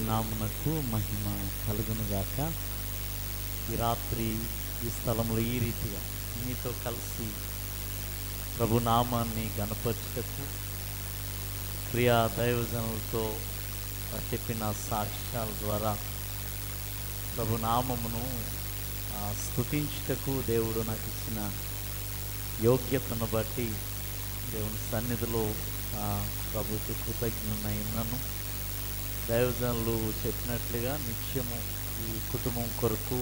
నామునకు మహిమ కలుగునుగాక. ఈ రాత్రి ఈ స్థలంలో ఈ రీతిగా మీతో కలిసి ప్రభు నామాన్ని గణపరచుటకు ప్రియా దైవజనులతో చెప్పిన సాక్ష్యాల ద్వారా ప్రభు నామమును స్తుతించుటకు దేవుడు నాకు ఇచ్చిన యోగ్యతను బట్టి దేవుని సన్నిధిలో ప్రభుకి కృతజ్ఞునైనాను. దైవజనులు చెప్పినట్లుగా నిత్యము ఈ కుటుంబం కొరకు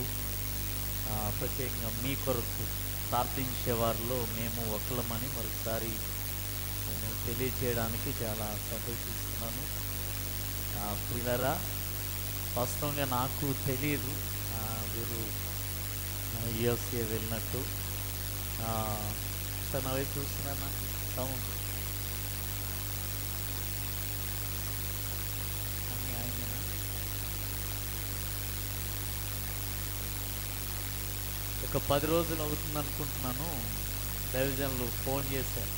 ప్రత్యేకంగా మీ కొరకు ప్రార్థించే వారిలో మేము ఒకళ్ళమని మరోసారి నేను తెలియచేయడానికి చాలా సంతోషిస్తున్నాను. పిల్లరా, వాస్తవంగా నాకు తెలియదు వీరు యుఎస్ఏ వెళ్ళినట్టు. సార్ నా వైపు చూస్తున్నాను సౌండ్ ఒక 10 రోజులు అవుతుంది అనుకుంటున్నాను. దైవజనులు ఫోన్ చేశారు,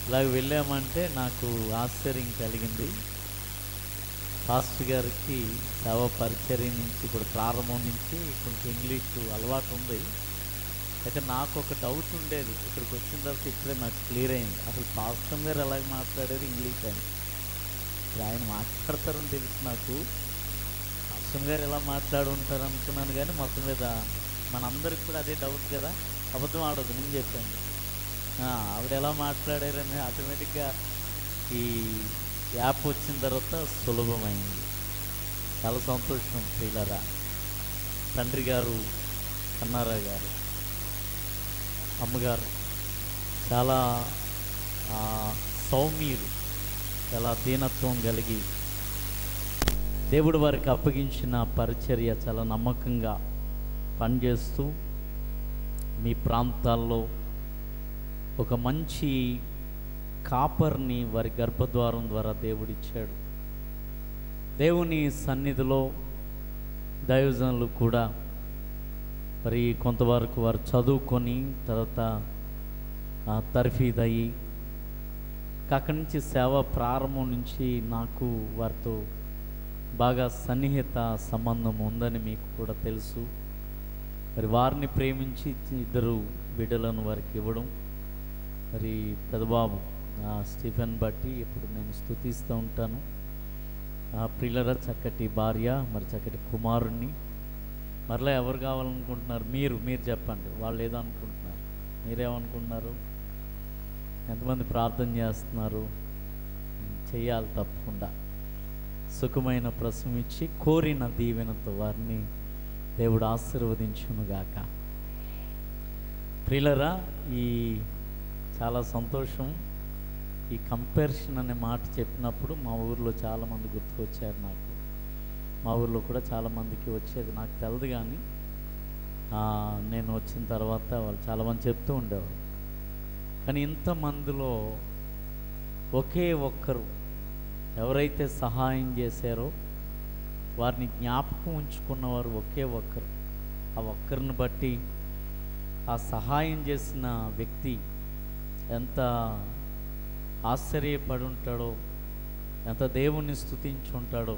ఇలాగ వెళ్ళామంటే నాకు ఆశ్చర్యం కలిగింది. పాస్టర్ గారికి సేవ పరిచర్య నుంచి ఇప్పుడు ప్రారంభం నుంచి కొంచెం ఇంగ్లీషు అలవాటు ఉంది. అయితే నాకు ఒక డౌట్ ఉండేది, ఇక్కడికి వచ్చిన తర్వాత ఇప్పుడే నాకు క్లియర్ అయింది. అసలు పాస్టర్ గారు ఎలాగ మాట్లాడారు ఇంగ్లీష్ అని. ఆయన మాట్లాడతారని తెలుసు నాకు, పాస్టర్ గారు ఎలా మాట్లాడుంటారు అనుకున్నాను. కానీ మొత్తం మీద మనందరికి కూడా అదే డౌట్ కదా, అబద్ధం ఆడదు. నేను చెప్పాను ఆవిడ ఎలా మాట్లాడారని ఆటోమేటిక్గా ఈ యాప్ వచ్చిన తర్వాత సులభమైంది. చాలా సంతోషం ప్రియులారా. తండ్రి గారు కన్నారావు గారు, అమ్మగారు చాలా సౌమ్యులు, చాలా దీనత్వం కలిగి దేవుడు వారికి అప్పగించిన పరిచర్య చాలా నమ్మకంగా పనిచేస్తూ మీ ప్రాంతాల్లో ఒక మంచి కాపర్ని వారి గర్భద్వారం ద్వారా దేవుడిచ్చాడు. దేవుని సన్నిధిలో దైవజనులు కూడా మరి కొంతవరకు వారు చదువుకొని తర్వాత తర్ఫీదయ్యి అక్కడి నుంచి సేవ ప్రారంభం నుంచి నాకు వారితో బాగా సన్నిహిత సంబంధం ఉందని మీకు కూడా తెలుసు. మరి వారిని ప్రేమించి 2 బిడ్డలను వారికి ఇవ్వడం, మరి పెదబాబు స్టీఫెన్ బట్టి ఇప్పుడు నేను స్తుతిస్తూ ఉంటాను. ప్రియులరా, చక్కటి భార్య, మరి చక్కటి కుమారుణ్ణి. మరలా ఎవరు కావాలనుకుంటున్నారు? మీరు చెప్పండి. వాళ్ళు ఏదో అనుకుంటున్నారు, మీరేమనుకుంటున్నారు? ఎంతమంది ప్రార్థన చేస్తున్నారు? చెయ్యాలి తప్పకుండా. సుఖమైన ప్రసవం ఇచ్చి కోరిన దీవెనతో వారిని దేవుడు ఆశీర్వదించునుగాక. ప్రియులరా, ఈ చాలా సంతోషం. ఈ కంపారిజన్ అనే మాట చెప్పినప్పుడు మా ఊర్లో చాలామంది గుర్తుకొచ్చారు నాకు. మా ఊర్లో కూడా చాలామందికి వచ్చేది, నాకు తెలియదు. కానీ నేను వచ్చిన తర్వాత వాళ్ళు చాలామంది చెప్తూ ఉండేవారు. కానీ ఇంతమందిలో ఒకే ఒక్కరు ఎవరైతే సహాయం చేశారో వారిని జ్ఞాపకం ఉంచుకున్నవారు ఒకే ఒక్కరు. ఆ ఒక్కరిని బట్టి ఆ సహాయం చేసిన వ్యక్తి ఎంత ఆశ్చర్యపడి ఉంటాడో, ఎంత దేవుణ్ణి స్తుతించి ఉంటాడో.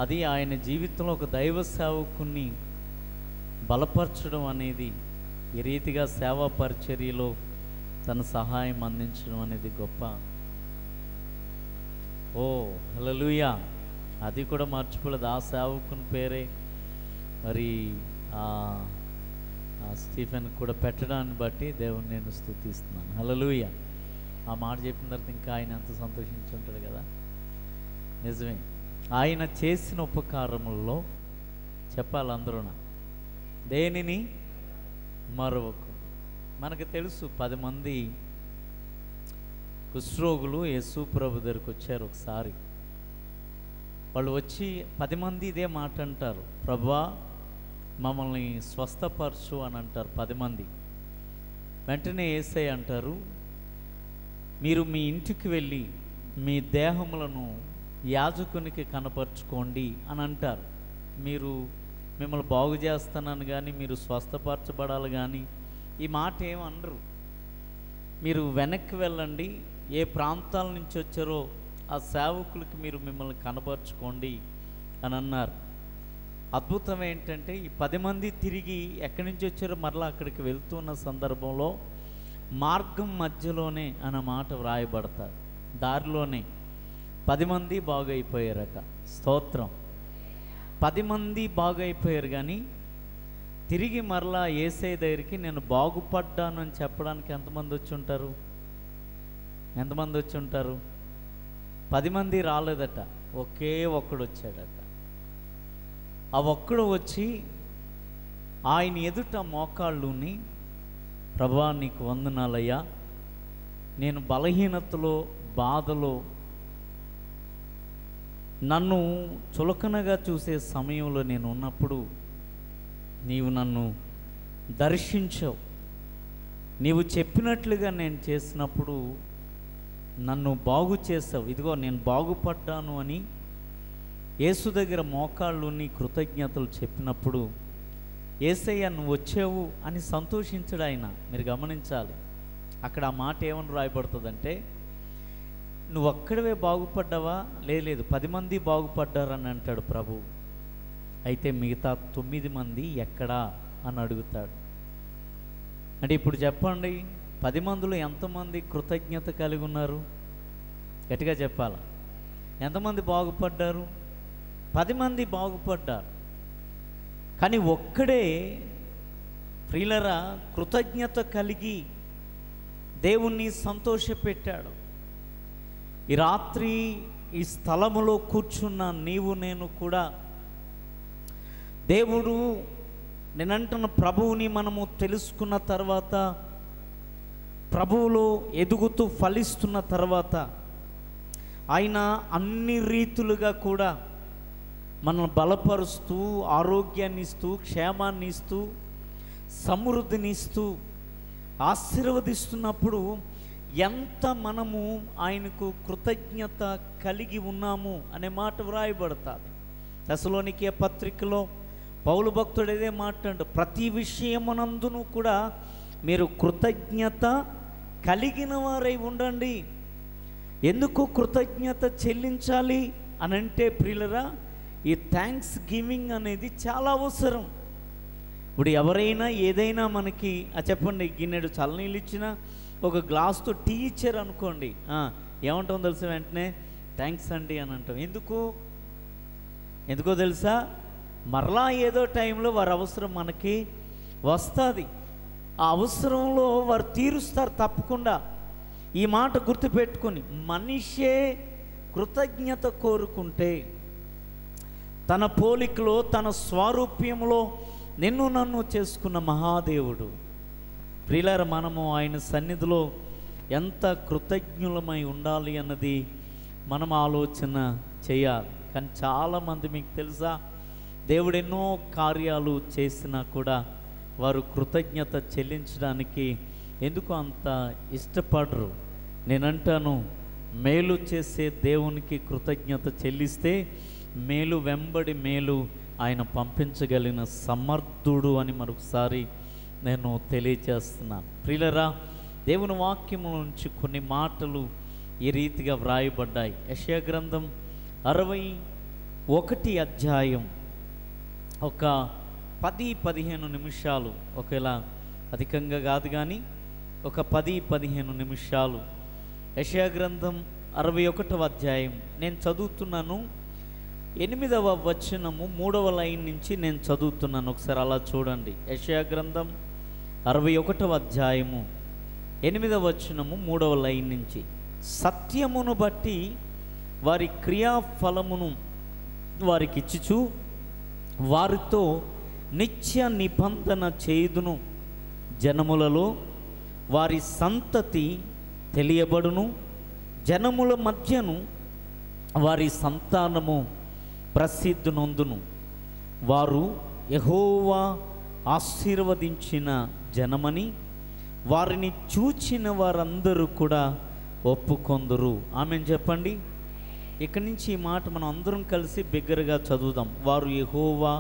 అది ఆయన జీవితంలో ఒక దైవ సేవకుని బలపరచడం అనేది, ఈ రీతిగా సేవా పరిచర్యలో తన సహాయం అందించడం అనేది గొప్ప. ఓ హల్లెలూయా! అది కూడా మర్చిపోలేదు. ఆ సేవకుని పేరే మరి స్టీఫెన్ కూడా పెట్టడాన్ని బట్టి దేవుని నేను స్తుతిస్తున్నాను. హల్లెలూయా! ఆ మాట చెప్పిన తర్వాత ఇంకా ఆయన ఎంత సంతోషించి ఉంటాడు కదా. నిజమే, ఆయన చేసిన ఉపకారముల్లో చెప్పాలి అందరూ, దేనిని మరొక. మనకు తెలుసు 10 మంది కుష్ఠరోగులు యేసు ప్రభు దగ్గరికి వచ్చారు ఒకసారి. వాళ్ళు వచ్చి 10 మంది ఇదే మాట అంటారు, ప్రభువా మమ్మల్ని స్వస్థపరచు అని అంటారు 10 మంది. వెంటనే యేసయ్య అంటారు, మీరు మీ ఇంటికి వెళ్ళి మీ దేహములను యాజకునికి కనపరుచుకోండి అని అంటారు. మిమ్మల్ని బాగు చేస్తానని కానీ, మీరు స్వస్థపరచబడాలి కానీ ఈ మాట ఏమనరు. మీరు వెనక్కి వెళ్ళండి, ఏ ప్రాంతాల నుంచి వచ్చారో ఆ సేవకులకి మీరు మిమ్మల్ని కనపరుచుకోండి అని అన్నారు. అద్భుతం ఏంటంటే ఈ 10 మంది తిరిగి ఎక్కడి నుంచి వచ్చారో మరలా అక్కడికి వెళ్తున్న సందర్భంలో మార్గం మధ్యలోనే అన్న మాట వ్రాయబడతారు. దారిలోనే 10 మంది బాగైపోయారట. స్తోత్రం. 10 మంది బాగైపోయారు, కానీ తిరిగి మరలా యేసయ్య దగ్గరికి నేను బాగుపడ్డాను అని చెప్పడానికి ఎంతమంది వచ్చి ఉంటారు? ఎంతమంది వచ్చి ఉంటారు? 10 మంది రాలేదట, ఒకే ఒక్కడు వచ్చాడట. ఆ ఒక్కడు వచ్చి ఆయన ఎదుట మోకాళ్ళుని, ప్రభువా నీకు వందనాలయ్యా, నేను బలహీనతలో బాధలో నన్ను చులకనగా చూసే సమయంలో నేను ఉన్నప్పుడు నీవు నన్ను దర్శించావు, నీవు చెప్పినట్లుగా నేను చేసినప్పుడు నన్ను బాగు చేసావు, ఇదిగో నేను బాగుపడ్డాను అని యేసు దగ్గర మోకాళ్ళుని కృతజ్ఞతలు చెప్పినప్పుడు యేసయ్య నువ్వు వచ్చావు అని సంతోషించడు ఆయన. మీరు గమనించాలి, అక్కడ ఆ మాట ఏమని రాయబడుతుందంటే, నువ్వు ఒక్కడివే బాగుపడ్డావా? లేదు 10 మంది బాగుపడ్డారని అంటాడు ప్రభు. అయితే మిగతా 9 మంది ఎక్కడా అని అడుగుతాడు. అంటే ఇప్పుడు చెప్పండి, 10 మందిలో ఎంతమంది కృతజ్ఞత కలిగి ఉన్నారు? గట్టిగా చెప్పాలా? ఎంతమంది బాగుపడ్డారు? 10 మంది బాగుపడ్డారు. కానీ ఒక్కడే ప్రియులరా కృతజ్ఞత కలిగి దేవుణ్ణి సంతోషపెట్టాడు. ఈ రాత్రి ఈ స్థలములో కూర్చున్న నీవు నేను కూడా దేవుడు నేనంటున్న ప్రభువుని మనము తెలుసుకున్న తర్వాత, ప్రభువులో ఎదుగుతూ ఫలిస్తున్న తర్వాత, ఆయన అన్ని రీతులుగా కూడా మనల్ని బలపరుస్తూ, ఆరోగ్యాన్ని ఇస్తూ, క్షేమాన్ని ఇస్తూ, సమృద్ధిని ఇస్తూ, ఆశీర్వదిస్తున్నప్పుడు ఎంత మనము ఆయనకు కృతజ్ఞత కలిగి ఉన్నాము అనే మాట వ్రాయబడుతుంది. తెస్సలోనికే పత్రికలో పౌలు భక్తుడు ఇదే మాట్లాడు, ప్రతి విషయమునందును కూడా మీరు కృతజ్ఞత కలిగిన వారై ఉండండి. ఎందుకు కృతజ్ఞత చెల్లించాలి అని అంటే ప్రియులరా, ఈ థ్యాంక్స్ గివింగ్ అనేది చాలా అవసరం. ఇప్పుడు ఎవరైనా ఏదైనా మనకి చెప్పండి, గిన్నెడు చల్లనీళ్ళు ఇచ్చినా, ఒక గ్లాస్తో టీ ఇచ్చారు అనుకోండి, ఏమంటాం తెలుసా? వెంటనే థ్యాంక్స్ అండి అని అంటాం. ఎందుకో తెలుసా? మరలా ఏదో టైంలో వారి అవసరం మనకి వస్తుంది. ఆ అవసరంలో వారు తీరుస్తారు తప్పకుండా. ఈ మాట గుర్తుపెట్టుకొని, మనిషే కృతజ్ఞత కోరుకుంటే తన పోలికలో తన స్వారూప్యంలో నిన్ను నన్ను చేసుకున్న మహాదేవుడు. ప్రియులారా, మనము ఆయన సన్నిధిలో ఎంత కృతజ్ఞులమై ఉండాలి అన్నది మనం ఆలోచన చేయాలి. కానీ చాలామంది మీకు తెలుసా, దేవుడు ఎన్నో కార్యాలు చేసినా కూడా వారు కృతజ్ఞత చెల్లించడానికి ఎందుకు అంత ఇష్టపడరు. నేనంటాను, మేలు చేసే దేవునికి కృతజ్ఞత చెల్లిస్తే మేలు వెంబడి మేలు ఆయన పంపించగలిగిన సమర్థుడు అని మరొకసారి నేను తెలియచేస్తున్నాను. ప్రియులరా, దేవుని వాక్యము నుంచి కొన్ని మాటలు ఈ రీతిగా వ్రాయబడ్డాయి. యెషయా గ్రంథం 61 అధ్యాయం ఒక 10-15 నిమిషాలు, ఒకేలా అధికంగా కాదు కానీ ఒక 10-15 నిమిషాలు యెషయా గ్రంథం 61వ అధ్యాయం నేను చదువుతున్నాను. 8వ వచనము 3వ లైన్ నుంచి నేను చదువుతున్నాను. ఒకసారి అలా చూడండి. యెషయా గ్రంథం 61వ అధ్యాయము 8వ వచనము 3వ లైన్ నుంచి, సత్యమును బట్టి వారి క్రియాఫలమును వారికి ఇచ్చుచు వారితో నిత్య నిబంధన చేయుదును, జనములలో వారి సంతతి తెలియబడును, జనముల మధ్యను వారి సంతానము ప్రసిద్ధి నొందును. వారు యెహోవా ఆశీర్వదించిన జనమని వారిని చూచిన వారందరూ కూడా ఒప్పుకొందురు. ఆమెను చెప్పండి. ఇక్కడి నుంచి ఈ మాట మనం అందరం కలిసి బిగ్గరగా చదువుదాం. వారు యెహోవా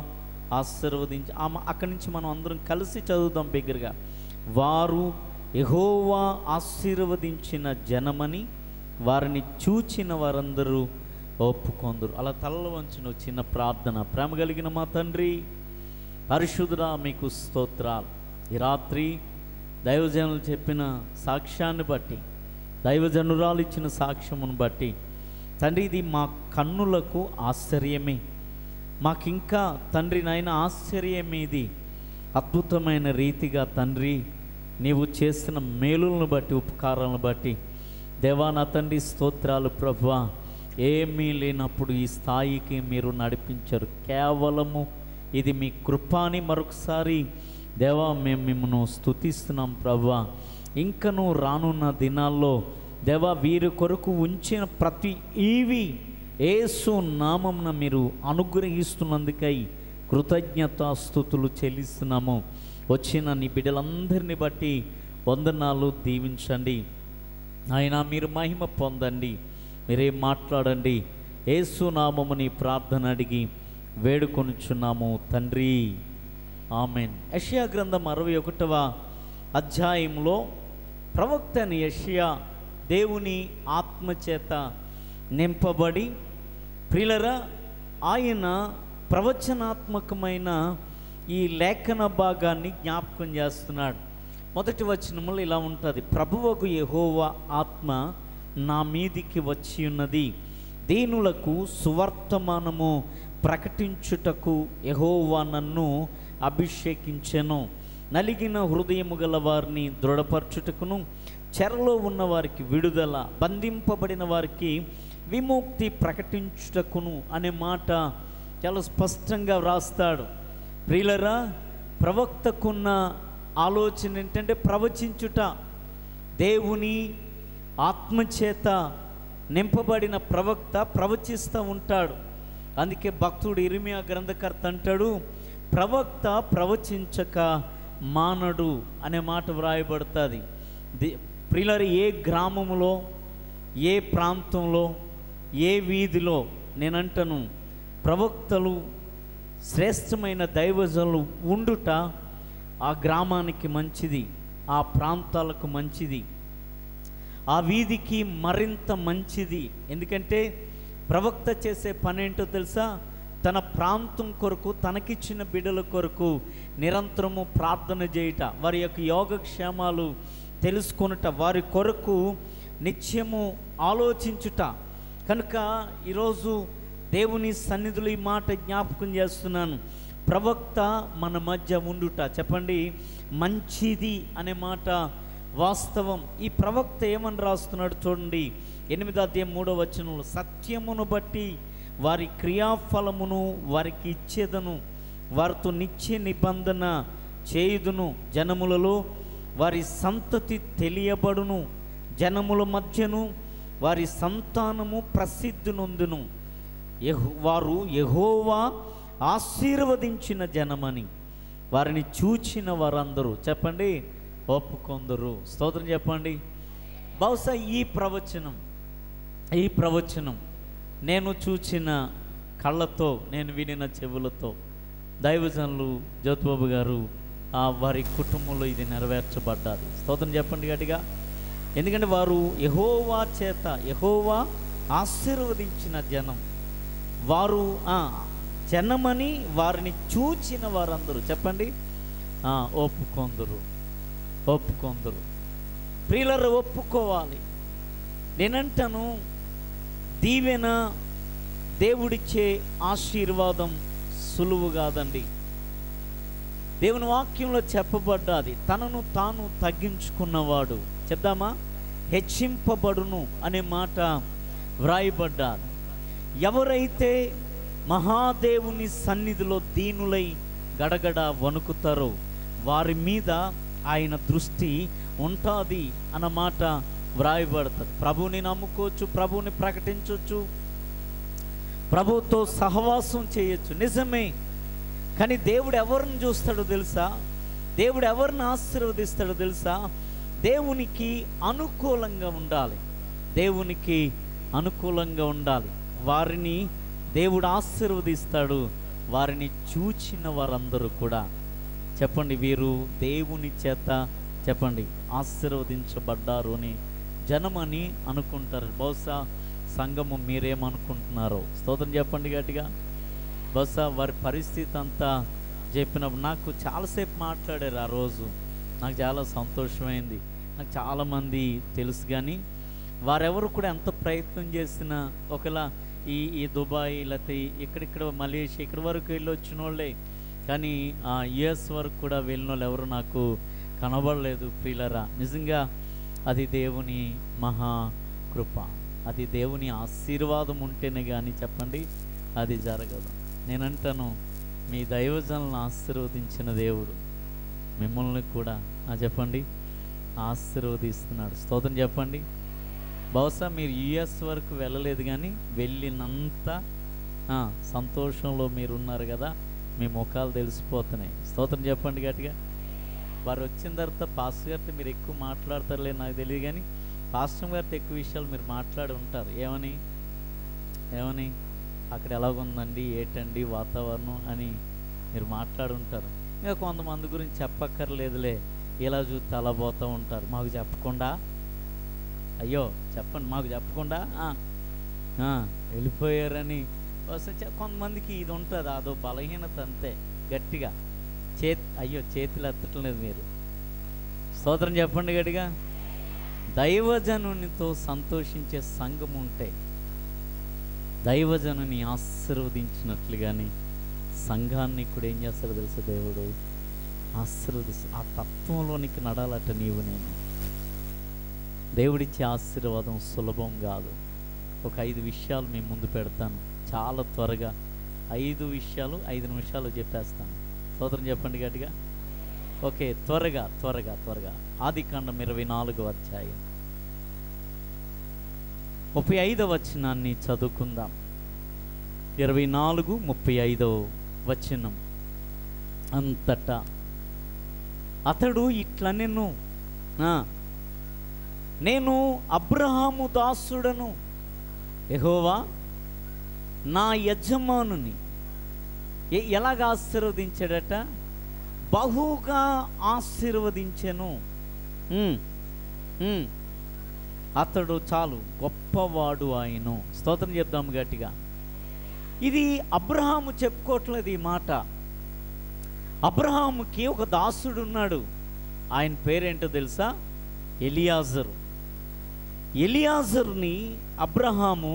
ఆశీర్వదించి, అక్కడి నుంచి మనం అందరం కలిసి చదువుదాం బిగ్గరగా. వారు యెహోవా ఆశీర్వదించిన జనమని వారిని చూచిన వారందరూ ఒప్పుకొందురు. అలా తలలు వంచిన చిన్న ప్రార్థన. ప్రేమ కలిగిన మా తండ్రి పరిశుద్ధుడా, మీకు స్తోత్రాలు. ఈ రాత్రి దైవజనులు చెప్పిన సాక్ష్యాన్ని బట్టి, దైవజనురాలు ఇచ్చిన సాక్ష్యమును బట్టి తండ్రి, ఇది మా కన్నులకు ఆశ్చర్యమే. మాకింకా తండ్రి నాయన ఆశ్చర్యమే. ఇది అద్భుతమైన రీతిగా తండ్రి నీవు చేసిన మేలులను బట్టి, ఉపకారాలను బట్టి దేవా నా తండ్రి స్తోత్రాలు. ప్రభువా, ఏమీ లేనప్పుడు ఈ స్థాయికి మీరు నడిపించారు. కేవలము ఇది మీ కృప అని మరొకసారి దేవా మేము మిమ్మల్ని స్తుతిస్తున్నాం. ప్రభువా, ఇంకను రానున్న దినాల్లో దేవా వీరి కొరకు ఉంచిన ప్రతి ఈవి యేసు నామమున మీరు అనుగ్రహిస్తున్నందుకై కృతజ్ఞతాస్తుతులు చెల్లిస్తున్నాము. వచ్చిన నీ బిడ్డలందరినీ బట్టి వందనాలు. దీవించండి ఆయన, మీరు మహిమ పొందండి, మీరేం మాట్లాడండి. యేసు నామముని ప్రార్థన అడిగి వేడుకొనుచున్నాము తండ్రి, ఆమెన్. యెషయా గ్రంథం 61వ అధ్యాయంలో ప్రవక్త అయిన యెషయా దేవుని ఆత్మచేత నింపబడి ప్రియులరా ఆయన ప్రవచనాత్మకమైన ఈ లేఖన భాగాన్ని జ్ఞాపకం చేస్తున్నాడు. మొదటి వచనములో ఇలా ఉంటుంది: ప్రభువగు యెహోవా ఆత్మ నా మీదికి వచ్చి ఉన్నది, దీనులకు సువర్తమానము ప్రకటించుటకు యెహోవా నన్ను అభిషేకించెను, నలిగిన హృదయము గల వారిని దృఢపరచుటకును, చెరలో ఉన్న వారికి విడుదల, బంధింపబడిన వారికి విముక్తి ప్రకటించుటకును అనే మాట చాలా స్పష్టంగా వ్రాస్తాడు. ప్రియులరా, ప్రవక్తకున్న ఆలోచన ఏంటంటే ప్రవచించుట. దేవుని ఆత్మచేత నింపబడిన ప్రవక్త ప్రవచిస్తూ ఉంటాడు. అందుకే భక్తుడు ఇర్మియా గ్రంథకర్త అంటాడు, ప్రవక్త ప్రవచించక మానడు అనే మాట వ్రాయబడుతుంది. ప్రియులరా, ఏ గ్రామంలో, ఏ ప్రాంతంలో, ఏ వీధిలో నేనంటను ప్రవక్తలు శ్రేష్టమైన దైవజనులు ఉండుట ఆ గ్రామానికి మంచిది, ఆ ప్రాంతాలకు మంచిది, ఆ వీధికి మరింత మంచిది. ఎందుకంటే ప్రవక్త చేసే పని ఏంటో తెలుసా? తన ప్రాంతం కొరకు, తనకిచ్చిన బిడ్డల కొరకు నిరంతరము ప్రార్థన చేయుట, వారి యొక్క యోగక్షేమాలు తెలుసుకొనుట, వారి కొరకు నిత్యము ఆలోచించుట. కనుక ఈరోజు దేవుని సన్నిధిలో ఈ మాట జ్ఞాపకం చేస్తున్నాను. ప్రవక్త మన మధ్య ఉండుట, చెప్పండి, మంచిది అనే మాట వాస్తవం. ఈ ప్రవక్త ఏమని రాస్తున్నాడు చూడండి, 8వ అధ్యాయం 3వ వచనంలో: సత్యమును బట్టి వారి క్రియాఫలమును వారికి ఇచ్చేదను, వారితో నిత్య నిబంధన చేయుదును, జనములలో వారి సంతతి తెలియబడును, జనముల మధ్యను వారి సంతానము ప్రసిద్ధి నొందును, వారు యెహోవా ఆశీర్వదించిన జనమని వారిని చూచిన వారందరూ, చెప్పండి, ఒప్పుకొందరు. స్తోత్రం చెప్పండి. బహుశా ఈ ప్రవచనం నేను చూచిన కళ్ళతో, నేను వినిన చెవులతో దైవజనులు జ్యోతిబాబు గారు వారి కుటుంబంలో ఇది నెరవేర్చబడ్డాది. స్తోత్రం చెప్పండి గట్టిగా. ఎందుకంటే వారు యెహోవా చేత, యెహోవా ఆశీర్వదించిన జనం, వారు జనమని వారిని చూచిన వారందరూ, చెప్పండి, ఒప్పుకొందరు. ప్రియులరు ఒప్పుకోవాలి. నేనంటాను, దీవెన, దేవుడిచ్చే ఆశీర్వాదం సులువు కాదండి. దేవుని వాక్యంలో చెప్పబడ్డాది, తనను తాను తగ్గించుకున్నవాడు, చెప్దామా, హెచ్చింపబడును అనే మాట వ్రాయబడ్డారు. ఎవరైతే మహాదేవుని సన్నిధిలో దీనులై గడగడ వణుకుతారో వారి మీద ఆయన దృష్టి ఉంటుంది అన్నమాట వ్రాయబడుతుంది. ప్రభువుని నమ్ముకోవచ్చు, ప్రభువుని ప్రకటించవచ్చు, ప్రభువుతో సహవాసం చేయొచ్చు, నిజమే. కానీ దేవుడు ఎవరిని చూస్తాడో తెలుసా? దేవుడు ఎవరిని ఆశీర్వదిస్తాడో తెలుసా? దేవునికి అనుకూలంగా ఉండాలి, దేవునికి అనుకూలంగా ఉండాలి. వారిని దేవుడు ఆశీర్వదిస్తాడు. వారిని చూచిన వారందరూ కూడా, చెప్పండి, వీరు దేవుని చేత, చెప్పండి, ఆశీర్వదించబడ్డారు అని జనమని అనుకుంటారు. బహుశా సంఘము మీరేమనుకుంటున్నారో స్తోత్రం చెప్పండి గట్టిగా. బహుశా వారి పరిస్థితి అంతా చెప్పినప్పుడు నాకు చాలాసేపు మాట్లాడారు ఆ రోజు. నాకు చాలా సంతోషమైంది. నాకు చాలామంది తెలుసు, కానీ వారెవరు కూడా ఎంత ప్రయత్నం చేసినా ఒకలా ఈ దుబాయ్ లేకపోతే ఇక్కడిక్కడ మలేషియా ఇక్కడి వరకు వెళ్ళి వచ్చిన వాళ్ళే, కానీ ఆ యుఎస్ వరకు కూడా వెళ్ళిన వాళ్ళు ఎవరు నాకు కనబడలేదు ప్రియులరా. నిజంగా అది దేవుని మహా కృప, అది దేవుని ఆశీర్వాదం ఉంటేనే కానీ చెప్పండి అది జరగదు. నేనంటాను, మీ దైవజనులను ఆశీర్వదించిన దేవుడు మిమ్మల్ని కూడా చెప్పండి ఆశీర్వదిస్తున్నాడు. స్తోత్రం చెప్పండి. బహుశా మీరు యుఎస్ వరకు వెళ్ళలేదు, కానీ వెళ్ళినంత సంతోషంలో మీరున్నారు కదా, మీ ముఖాలు తెలిసిపోతున్నాయి. స్తోత్రం చెప్పండి గట్టిగా. వారు వచ్చిన తర్వాత పాస్టర్ గారితో మీరు ఎక్కువ మాట్లాడతారులే నాకు తెలియదు, కానీ పాస్టర్ గారితో ఎక్కువ విషయాలు మీరు మాట్లాడి ఉంటారు. ఏమని అక్కడ ఎలాగుందండి, ఏంటండి వాతావరణం అని మీరు మాట్లాడి ఉంటారు. ఇంకా కొంతమంది గురించి చెప్పక్కర్లేదులే, ఇలా చూస్తే అలా పోతూ ఉంటారు. మాకు చెప్పకుండా, అయ్యో చెప్పండి, మాకు చెప్పకుండా వెళ్ళిపోయారని కొంతమందికి ఇది ఉంటుంది, అదో బలహీనత అంతే. గట్టిగా అయ్యో చేతులు ఎత్తటం లేదు మీరు. స్తోత్రం చెప్పండి గట్టిగా. దైవజనునితో సంతోషించే సంఘం ఉంటే దైవజనుని ఆశీర్వదించినట్లుగాని సంఘాన్ని కూడా ఏం చేస్తాడో తెలుసు, దేవుడు ఆశీర్వదిస్తాడు. ఆ తత్వంలోనికి నడాలట నీవు నేను. దేవుడిచ్చే ఆశీర్వాదం సులభం కాదు. ఒక 5 విషయాలు మేము ముందు పెడతాను, చాలా త్వరగా 5 విషయాలు 5 నిమిషాలు చెప్పేస్తాను. స్తోత్రం చెప్పండి గట్టిగా. ఓకే, త్వరగా ఆదికాండం 24వ అధ్యాయం 35వ వచనాన్ని చదువుకుందాం. 24:35 వచనం. అంతటా అతడు ఇట్లనెను, నేను అబ్రహాము దాసుడను, యెహోవా నా యజమానుని ఎలాగ ఆశీర్వదించాడట, బహుగా ఆశీర్వదించెను. అతడు చాలు గొప్పవాడు ఆయను. స్తోత్రం చెప్దాము గట్టిగా. ఇది అబ్రహాము చెప్పుకోవట్లేదు ఈ మాట. అబ్రహాముకి ఒక దాసుడు ఉన్నాడు. ఆయన పేరేంటో తెలుసా? ఎలియాజరు. ఎలియాజరుని అబ్రహాము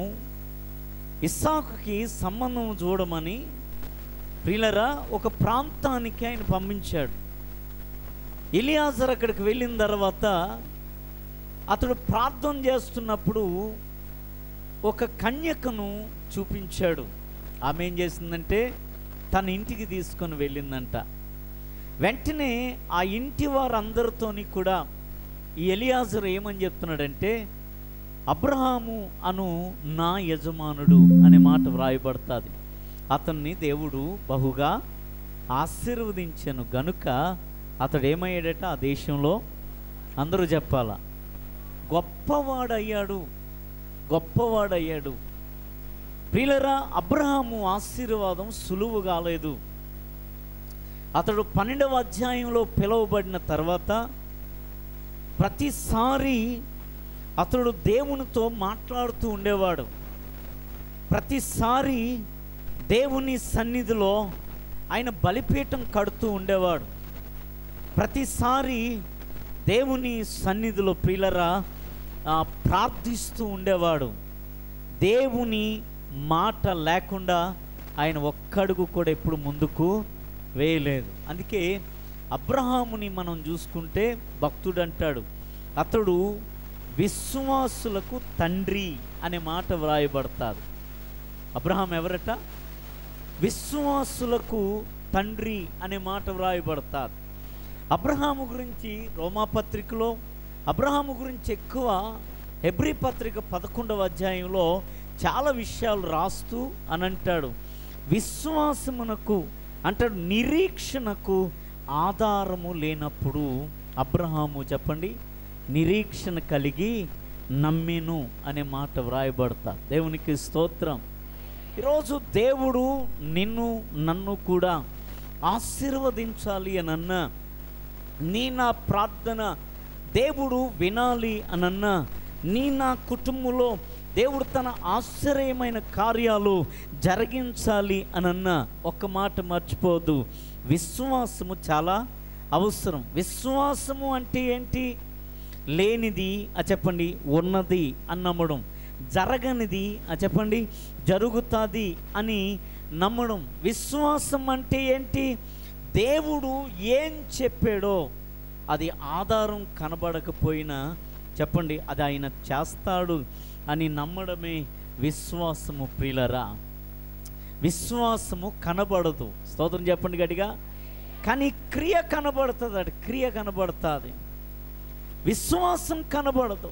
ఇస్సాకుకి సంబంధం చూడమని ప్రియులరా ఒక ప్రాంతానికి ఆయన పంపించాడు. ఎలియాజరు అక్కడికి వెళ్ళిన తర్వాత అతడు ప్రార్థన చేస్తున్నప్పుడు ఒక కన్యకను చూపించాడు. ఆమె ఏం చేసిందంటే తన ఇంటికి తీసుకొని వెళ్ళిందంట. వెంటనే ఆ ఇంటి వారందరితోని కూడా ఈ ఎలియాజరు ఏమని చెప్తున్నాడంటే, అబ్రహాము అను నా యజమానుడు అనే మాట వ్రాయబడుతుంది. అతన్ని దేవుడు బహుగా ఆశీర్వదించెను గనుక అతడు ఏమయ్యాడట, ఆ దేశంలో అందరూ చెప్పాలా, గొప్పవాడయ్యాడు. ప్రియులరా, అబ్రహాము ఆశీర్వాదం సులువు కాలేదు. అతడు 12వ అధ్యాయంలో పిలువబడిన తర్వాత ప్రతిసారి అతడు దేవునితో మాట్లాడుతూ ఉండేవాడు. ప్రతిసారి దేవుని సన్నిధిలో ఆయన బలిపీఠం కడుతూ ఉండేవాడు. ప్రతిసారి దేవుని సన్నిధిలో ప్రియులరా ప్రార్థిస్తూ ఉండేవాడు. దేవుని మాట లేకుండా ఆయన ఒక్కడుగు కూడా ఎప్పుడు ముందుకు వేయలేదు. అందుకే అబ్రహాముని మనం చూసుకుంటే భక్తుడు అంటాడు, అతడు విశ్వాసులకు తండ్రి అనే మాట వ్రాయబడతాడు. అబ్రహాం ఎవరట? విశ్వాసులకు తండ్రి అనే మాట వ్రాయబడతాడు. అబ్రహాము గురించి రోమాపత్రికలో, అబ్రహాము గురించి ఎక్కువ హెబ్రీ పత్రిక 11వ అధ్యాయంలో చాలా విషయాలు రాస్తూ అని అంటాడు. విశ్వాసమునకు అంటాడు, నిరీక్షణకు ఆధారము లేనప్పుడు అబ్రహాము చెప్పండి నిరీక్షణ కలిగి నమ్మెను అనే మాట వ్రాయబడతా. దేవునికి స్తోత్రం. ఈరోజు దేవుడు నన్ను కూడా ఆశీర్వదించాలి అని నా ప్రార్థన దేవుడు వినాలి అనన్నా, నా కుటుంబంలో దేవుడు తన ఆశ్చర్యమైన కార్యాలు జరిగించాలి అనన్న ఒక్క మాట మర్చిపోవద్దు. విశ్వాసము చాలా అవసరం. విశ్వాసము అంటే ఏంటి? లేనిది చెప్పండి ఉన్నది అని నమ్మడం, జరగనిది చెప్పండి జరుగుతుంది అని నమ్మడం. విశ్వాసం అంటే ఏంటి? దేవుడు ఏం చెప్పాడో అది ఆధారం కనబడకపోయినా చెప్పండి అది ఆయన చేస్తాడు అని నమ్మడమే విశ్వాసము. ప్రియులరా, విశ్వాసము కనబడదు, స్తోత్రం చెప్పండి గట్టిగా, కానీ క్రియ కనబడుతుంది. అది క్రియ కనబడుతుంది, విశ్వాసం కనబడదు.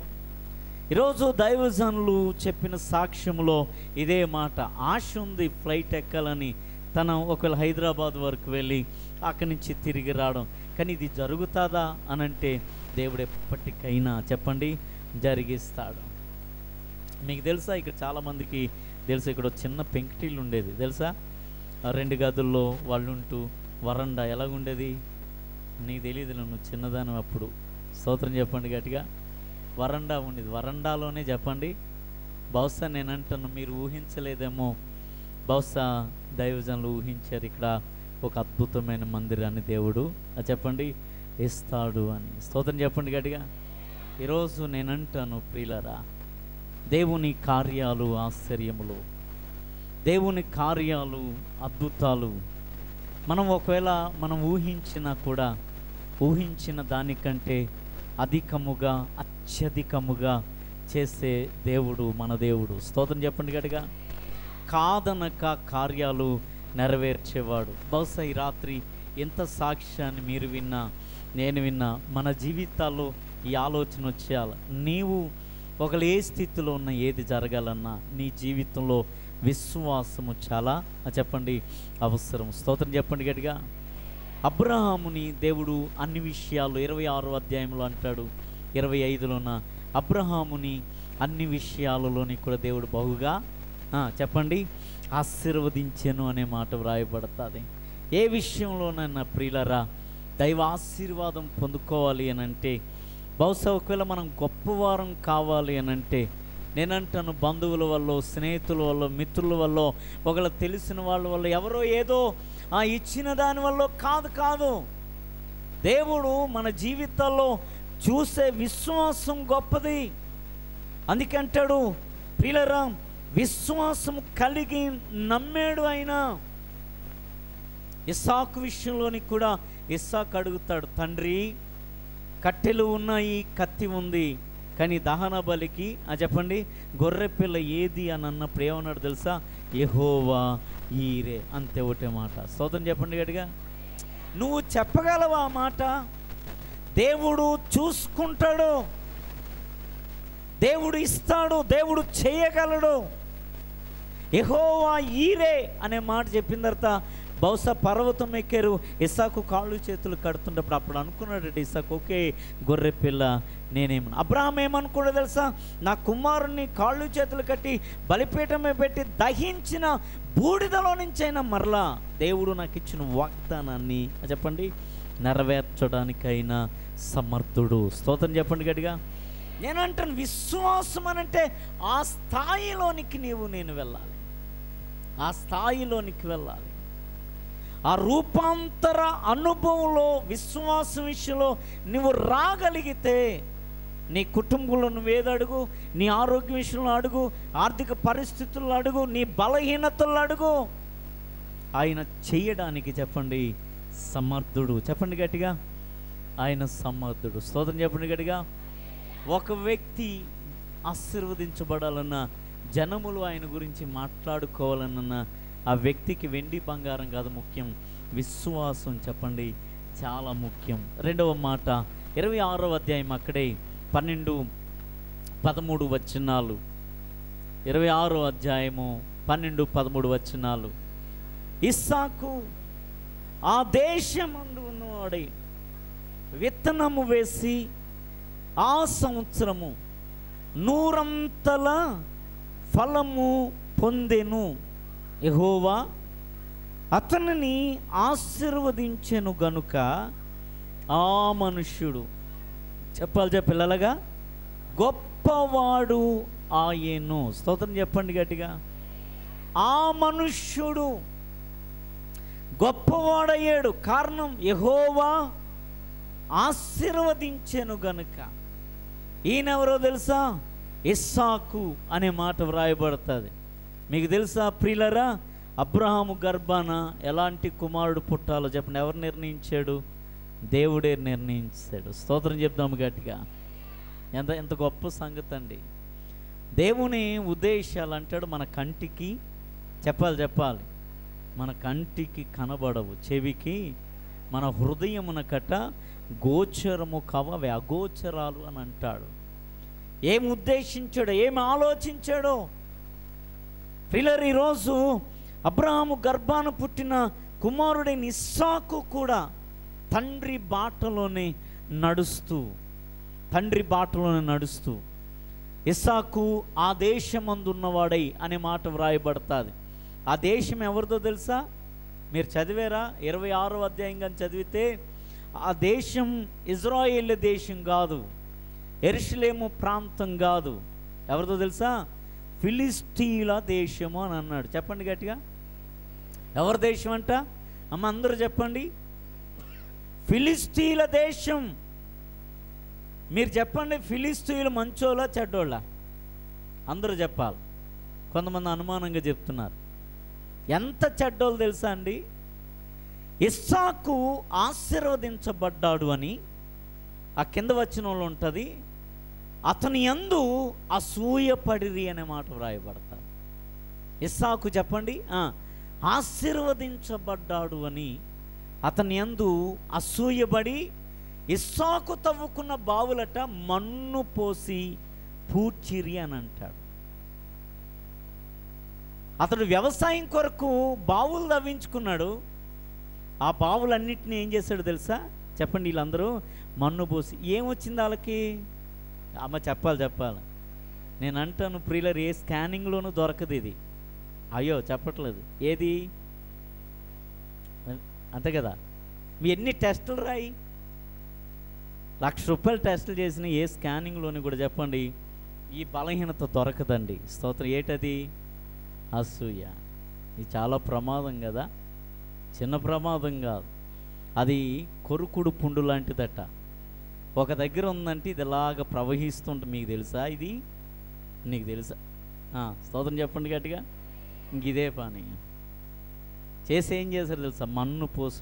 ఈరోజు దైవజనులు చెప్పిన సాక్ష్యంలో ఇదే మాట. ఆశ ఉంది ఫ్లైట్ ఎక్కాలని, తన ఒకవేళ హైదరాబాద్ వరకు వెళ్ళి అక్కడి నుంచి తిరిగి రావడం, కానీ ఇది జరుగుతుందా అని అంటే దేవుడు ఎప్పటికైనా చెప్పండి జరిగిస్తాడు. మీకు తెలుసా, ఇక్కడ చాలామందికి తెలుసా, ఇక్కడ చిన్న పెంకుటిల్లు ఉండేది తెలుసా, 2 గదుల్లో వాళ్ళు ఉంటూ వరండా ఎలాగుండేది నీకు తెలియదు, నువ్వు చిన్నదాని అప్పుడు. స్తోత్రం చెప్పండి గట్టిగా. వరండా ఉండేది, వరండాలోనే చెప్పండి. బహుశా నేనంటాను మీరు ఊహించలేదేమో, బహుశా దైవజనులు ఊహించారు ఇక్కడ ఒక అద్భుతమైన మందిరాన్ని దేవుడు చెప్పండి ఇస్తాడు అని. స్తోత్రం చెప్పండి గట్టిగా. ఈరోజు నేనంటాను ప్రియులరా, దేవుని కార్యాలు ఆశ్చర్యములు, దేవుని కార్యాలు అద్భుతాలు ఒకవేళ మనం ఊహించినా కూడా ఊహించిన దానికంటే అధికముగా అత్యధికముగా చేసే దేవుడు మన దేవుడు. స్తోత్రం చెప్పండి గట్టిగా. కాదనక కార్యాలు నెరవేర్చేవాడు. బహుశా ఈ రాత్రి ఎంత సాక్ష్యాన్ని మీరు విన్నా నేను విన్నా మన జీవితాల్లో ఈ ఆలోచన వచ్చేయాలి. నీవు ఒకళ్ళు ఏ స్థితిలో ఉన్న ఏది జరగాలన్నా నీ జీవితంలో విశ్వాసము చాలా చెప్పండి అవసరం. స్తోత్రం చెప్పండి గట్టిగా. అబ్రహాముని దేవుడు అన్ని విషయాలు 26వ అధ్యాయంలో అంటాడు, 25లోన అబ్రహాముని అన్ని విషయాలలోని కూడా దేవుడు బహుగా చెప్పండి ఆశీర్వదించెను అనే మాట వ్రాయబడుతుంది. ఏ విషయంలోనైనా ప్రియులరా దైవ ఆశీర్వాదం పొందుకోవాలి అని అంటే, బహుశా ఒకవేళ మనం గొప్పవారం కావాలి అని అంటే, నేనంటాను బంధువుల వల్ల, స్నేహితుల వల్ల, మిత్రుల వల్ల, ఒకవేళ తెలిసిన వాళ్ళ వల్ల, ఎవరో ఏదో ఇచ్చిన దాని వల్ల కాదు. దేవుడు మన జీవితాల్లో చూసే విశ్వాసం గొప్పది. అందుకే అంటాడు ప్రియులరా, విశ్వాసం కలిగి నమ్మాడు ఆయన. ఇస్సాకు విషయంలోని కూడా ఇస్సాకు అడుగుతాడు, తండ్రి కట్టెలు ఉన్నాయి, కత్తి ఉంది, కానీ దహన బలికి చెప్పండి గొర్రె పిల్ల ఏది అని అన్నప్పుడు ఏమన్నాడు తెలుసా? యెహోవా ఈరే. అంతే ఒకటే మాట. స్తోత్రం చెప్పండి గట్టిగా. నువ్వు చెప్పగలవా ఆ మాట? దేవుడు చూసుకుంటాడు, దేవుడు ఇస్తాడు, దేవుడు చేయగలడు. యెహోవా ఈరే అనే మాట చెప్పిన తర్వాత బహుశా పర్వతం ఎక్కారు. ఇస్సాకు కాళ్ళు చేతులు కడుతున్నప్పుడు అప్పుడు అనుకున్నాడు ఇస్సాకు, ఓకే గొర్రె పిల్ల నేనేమన్నా. అబ్రహాం ఏమనుకున్నాడు తెలుసా? నా కుమారుణ్ణి కాళ్ళు చేతులు కట్టి బలిపీఠమే పెట్టి దహించిన బూడిదలో నుంచైనా మరలా దేవుడు నాకు ఇచ్చిన వాగ్దానాన్ని చెప్పండి నెరవేర్చడానికైనా సమర్థుడు. స్తోత్రం చెప్పండి గట్టిగా. నేనంటాను విశ్వాసం అనంటే ఆ స్థాయిలోనికి నేను వెళ్ళాలి, ఆ స్థాయిలోనికి వెళ్ళాలి. ఆ రూపాంతర అనుభవంలో విశ్వాసం విషయంలో నువ్వు రాగలిగితే నీ కుటుంబంలో నువ్వేది అడుగు, నీ ఆరోగ్య విషయంలో అడుగు, ఆర్థిక పరిస్థితుల్లో అడుగు, నీ బలహీనతల్లో అడుగు, ఆయన చేయడానికి చెప్పండి సమర్థుడు. చెప్పండి గట్టిగా, ఆయన సమర్థుడు. స్తోత్రం చెప్పండి గట్టిగా. ఒక వ్యక్తి ఆశీర్వదించబడాలన్నా, జనములు ఆయన గురించి మాట్లాడుకోవాలన్నా ఆ వ్యక్తికి వెండి బంగారం కాదు ముఖ్యం, విశ్వాసం చెప్పండి చాలా ముఖ్యం. రెండవ మాట 26వ అధ్యాయం అక్కడే 12-13 వచనాలు. 26వ అధ్యాయము 12-13 వచనాలు. ఇస్సాకు ఆ దేశమందు ఉన్నవాడై విత్తనము వేసి ఆ సంవత్సరము 100 ఫలము పొందెను. యెహోవా అతనిని ఆశీర్వదించెను గనుక ఆ మనుష్యుడు చెప్పాలి పిల్లలుగా గొప్ప గొప్పవాడు ఆయను. స్తోత్రం చెప్పండి గట్టిగా. ఆ మనుష్యుడు గొప్పవాడయ్యాడు. కారణం యెహోవా ఆశీర్వదించెను గనుక. ఈయనెవరో తెలుసా? ఇస్సాకు అనే మాట వ్రాయబడుతుంది. మీకు తెలుసా ప్రియులరా, అబ్రహాము గర్భాన ఎలాంటి కుమారుడు పుట్టాలో చెప్పండి. ఎవరు నిర్ణయించాడు? దేవుడే నిర్ణయించాడు. స్తోత్రం చెప్దాము గట్టిగా. ఎంత గొప్ప సంగతి అండి. దేవుని ఉద్దేశాలు అంటాడు మన కంటికి చెప్పాలి మన కంటికి కనబడవు, చెవికి మన హృదయమునకట గోచరము కవవి, అగోచరాలు అని అంటాడు. ఏం ఉద్దేశించాడో, ఏమి ఆలోచించాడో. ప్రియులారా, ఈరోజు అబ్రహాము గర్భాన పుట్టిన కుమారుడైన ఇస్సాకు కూడా తండ్రి బాటలోనే నడుస్తూ ఇస్సాకు ఆ దేశమందున్నవాడై అనే మాట వ్రాయబడుతుంది. ఆ దేశం ఎవరిదో తెలుసా? మీరు చదివారా? 26వ అధ్యాయం కానీ చదివితే ఆ దేశం ఇజ్రాయేల్ దేశం కాదు, యెరూషలేము ప్రాంతం కాదు. ఎవరిదో తెలుసా? ఫిలిష్తీయుల దేశము అని అన్నాడు. చెప్పండి గట్టిగా. ఎవరి దేశం అంట? అమ్మ అందరూ చెప్పండి. ఫిలిష్తీయుల దేశం. మీరు చెప్పండి, ఫిలిష్తీయులు మంచోళ్ళా చెడ్డోళ్ళా? అందరూ చెప్పాలి. కొంతమంది అనుమానంగా చెప్తున్నారు. ఎంత చెడ్డోళ్ళు తెలుసా అండి? ఇస్సాకు ఆశీర్వదించబడ్డాడు అని ఆ కింద వచనంలో ఉంటుంది. అతని యందు అసూయపడిరి అనే మాట వ్రాయబడతారు. ఇస్సాకు చెప్పండి, ఆశీర్వదించబడ్డాడు అని అతని యందు అసూయపడి ఇస్సాకు తవ్వుకున్న బావులట మన్ను పోసి పూడ్చిరి అని అంటాడు. అతడు వ్యవసాయం కొరకు బావులు తవ్వించుకున్నాడు. ఆ బావులన్నింటినీ ఏం చేశాడు తెలుసా? చెప్పండి. వీళ్ళందరూ మన్ను పోసి ఏమొచ్చింది వాళ్ళకి? అమ్మ చెప్పాలి. నేను అంటాను ప్రియులర్, ఏ స్కానింగ్లోనూ దొరకదు ఇది. అయ్యో చెప్పట్లేదు. ఏది? అంతే కదా. మీ ఎన్ని టెస్టులు రాయి, ₹1,00,000 టెస్టులు చేసిన ఏ స్కానింగ్లోని కూడా చెప్పండి ఈ బలహీనత దొరకదండి. స్తోత్రం. ఏటది? అసూయ. ఇది చాలా ప్రమాదం కదా, చిన్న ప్రమాదం కాదు. అది కొరుకుడు పుండు లాంటిదట. ఒక దగ్గర ఉందంటే ఇది ఇలాగ ప్రవహిస్తుంటుంది. మీకు తెలుసా? ఇది నీకు తెలుసా? స్తోత్రం చెప్పండి గట్టిగా. ఇంక ఇదే పని చేసి ఏం చేశారు తెలుసా? మన్ను పోసి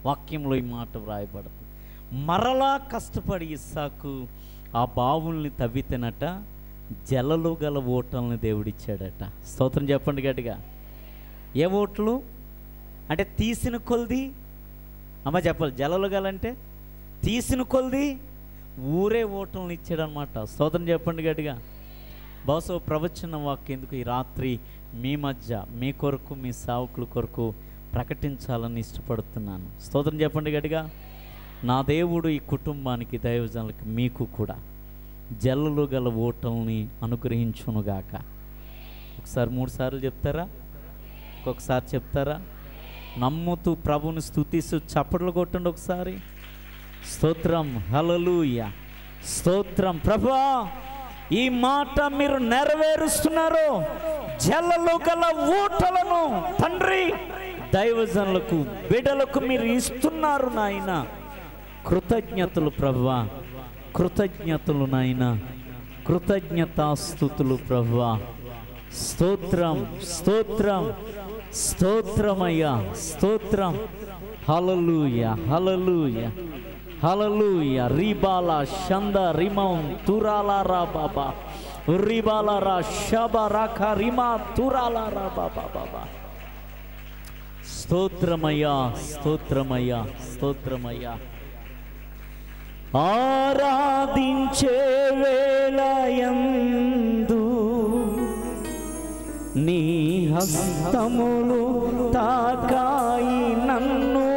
వాక్యంలో ఈ మాట వ్రాయబడుతుంది. మరలా కష్టపడి ఇస్సాకు ఆ బావుల్ని తవ్వితేనట జలలు గల ఓటల్ని దేవుడిచ్చాడట. స్తోత్రం చెప్పండి గట్టిగా. ఏ ఓట్లు అంటే? తీసిన కొలది. అమ్మ చెప్పాలి. జలలు గలంటే తీసిన కొలది ఊరే ఓటల్ని ఇచ్చాడనమాట. స్తోత్రం చెప్పండి గట్టిగా. బహుశా ప్రవచన వాక్యం ఎందుకు ఈ రాత్రి మీ మధ్య, మీ కొరకు, మీ సేవకుల కొరకు ప్రకటించాలని ఇష్టపడుతున్నాను. స్తోత్రం చెప్పండి గట్టిగా. నా దేవుడు ఈ కుటుంబానికి, దైవజనులకి, మీకు కూడా జల్లులు గల ఓటల్ని అనుగ్రహించునుగాక. ఒకసారి 3 సార్లు చెప్తారా? ఒక్కొక్కసారి చెప్తారా? నమ్ముతూ ప్రభుని స్తుతిస్తూ చప్పట్లు కొట్టండి ఒకసారి. స్తోత్రం, హల్లెలూయా, స్తోత్రం. ప్రభువా, ఈ మాట మీరు నెరవేరుస్తున్నారు. జల్లులు గల ఓటలను తండ్రి దైవజనులకు, బిడ్డలకు మీరు ఇస్తున్నారు నాయన. కృతజ్ఞతలు ప్రభువా, కృతజ్ఞతలు నాయన, కృతజ్ఞతాస్తుతులు ప్రభువా. స్తోత్రం, స్తోత్రం, స్తోత్రమయ్యా, స్తోత్రం. హల్లెలూయా, హల్లెలూయా, హల్లెలూయా. రిబాలా షంద రిమౌ తురాలారా బాబా, రిబాలారా షబరాకా రిమా తురాలారా బాబా బాబా. స్తోత్రమయ్యా, స్తోత్రమయ్యా, స్తోత్రమయ్యా. ఆరాధించే వేళయందు నీ హస్తములు తాకాయి నన్ను,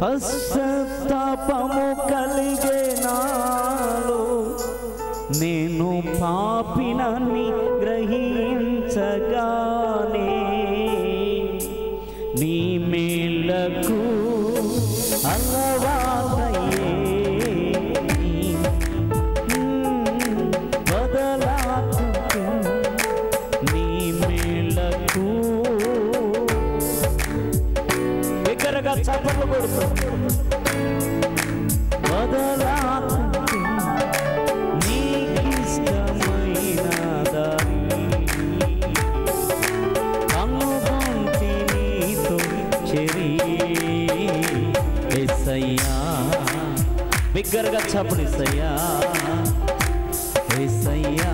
పశ్చాత్తాపము కలిగే నాలో, నేను పాపినని గ్రహించగానే నీ మేలకు అలవాటయ్యే నీ చప్పట్లు కొడుతూ వదలాకుంటే నీకిష్టమైన దారి అనుభూతి నీతో చెరి యేసయ్యా బిగ్గరగా చప్పట్లు యేసయ్యా యేసయ్యా